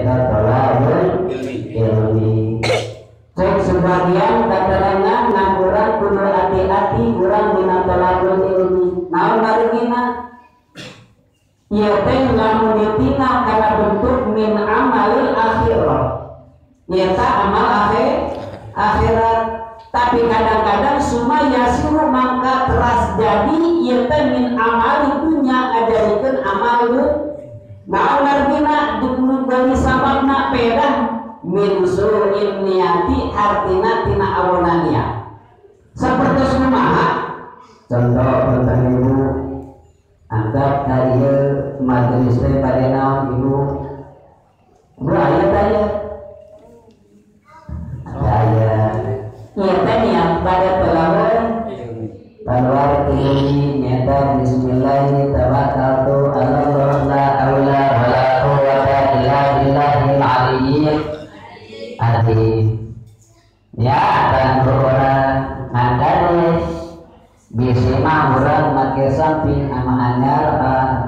tolabul ilmi. Cek sebagian katarangan ngurang kudu hati-hati kurang dina tolabul ilmi. Naon marigina? Ieu teh lamun ditina kana bentuk min amalil akhirah. Nyata amal akhirat. Tapi kadang-kadang summa yasiru mangka teras jadi ieu teh min amal dunya ajarikeun amal naon artina diberi sababna pedah min su'in niyati artina tina awonania seperti kumaha contoh tentang ibu anggap kalieu majelis teh bade naon ibu aya daya ieu teh niat bade telaweun Palwar ini nyata bismillahirrahmanirrahim tawakkaltu 'alallah la haula wala quwwata illa billahil aliyyil azim. Ya dan orang ngadanes bisi mah urang make samping anu anyar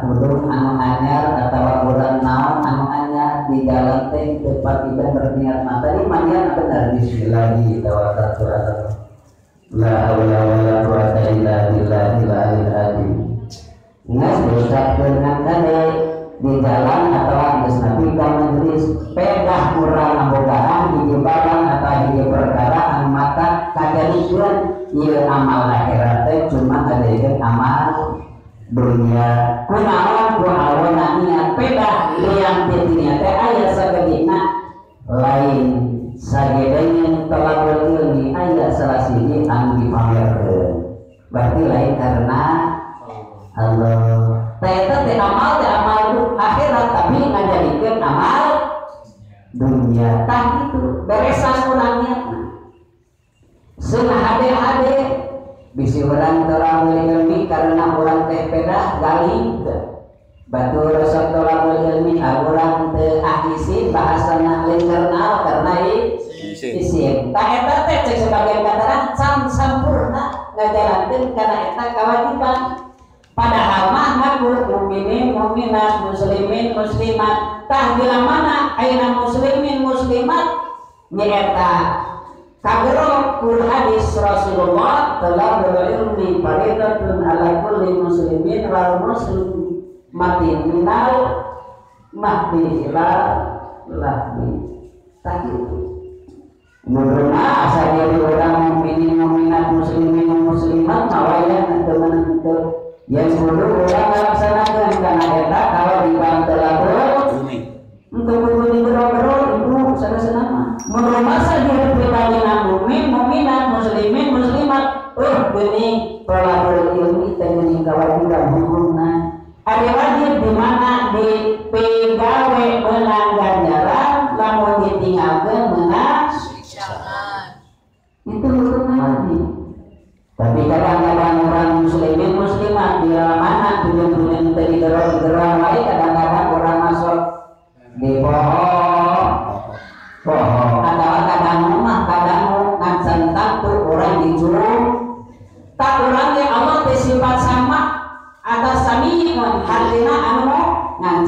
tudung anu anyar atawa urang naon anu anyar di dalam teh tepat kita berniat mah tadi manyan benar bismillahirrahmanirrahim tawakkaltu 'alallah la haula wala quwwata illa billahil aliyyil azim. Ngas berucapkeun ngangkane di jalan atau geus nabi ka majelis pedah urang ngabogaan hiji barang atau hiji perkara anu mata kajalikeun ieu amal akhirat teh cuma kajalikeun amal dunia. Kunaon ku awona niat pedah liang titinya teh aya sagedina lain sagedeungeun tolabul ilmi aya salah siji anu dipamerkeun berarti lain karena Allah teh amal akhirat tapi ngajadikeun amal dunia tah itu beresan urangnya seunah hade-hade bisi urang tolabul ilmi karena urang teh pedah galih batu rasa tolabul ilmi urang teu ahisi bahasana internal karena isim tak eta teh cek sebagian kataran sampurna ngajalankeun kana eta kewajiban padahal mah ngaku mukminin mukminat muslimin muslimat tah bila mana ayeuna muslimin muslimat nyaeta kagero kul hadis Rasulullah talabul ilmi faridatun ala kulli muslimin wal muslimatin minal mahdi ila lahdi tak itu menurutna asal jadi orang mukminin mukminat muslimin muslimat mawayan teman itu yang kudu orang laksanakeun kana eta kalau dibantu labur untuk kudu digero-gero itu sana-sana mah mun masa jadi pribadina mukmin mukminat muslimin muslimat geuning pelabur ilmu teh geuning kewajiban hukumna ada wajib di mana di pegawe menang ganjaran lamun ditinggalkeun meunang itu hukumnya wajib. Tapi kadang-kadang orang muslimin muslimat di mana tujuan-tujuan tadi gerang wae kadang-kadang orang masuk di pohon atau kadang rumah kadang ngan tuh orang dicurug tak orang yang Allah teh sifat sama atas samiun hartina anu ngan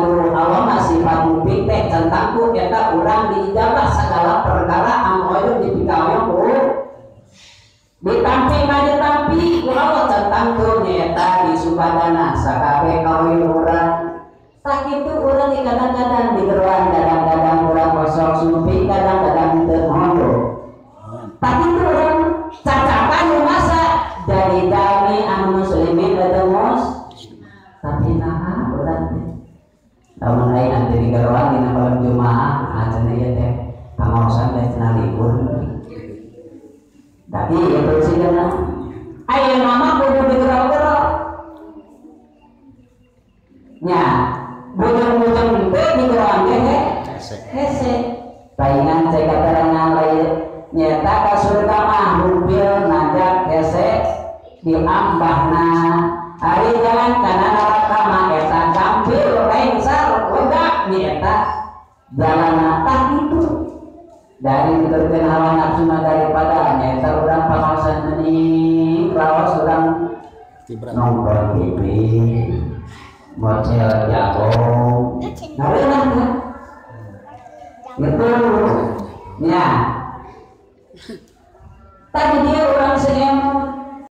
tuh Allah masih sifat mubin teh centangku eta urang diijabah segala perkara anu aya dipikawean ku ditampi ku Allah centangku nyata di subadana sakabe kawin urang tak itu urang di kadang-kadang di geruan kadang-kadang urang kosong supi kadang-kadang teu hondo tak itu urang cacakan masa dari dami anu muslimin atau tapi nah urang lamun lain nanti di geruan dina malam Jumaah cenah ieu teh pangaosan teh cenah libur tapi itu sih kana aya mama kudu digero-gero nya bujang-bujang teh digeroan teh hese paingan cek katerangan lain nyata ka surga mah mobil najak hese diambahna ari jalan kana neraka mah eta gampil lengsar wedak nyata jalan tah itu dari diteruskan hawa nafsu daripada nyata urang pangaosan meni raos urang nongkrong TV mocel jago ngareunah Gitu ya.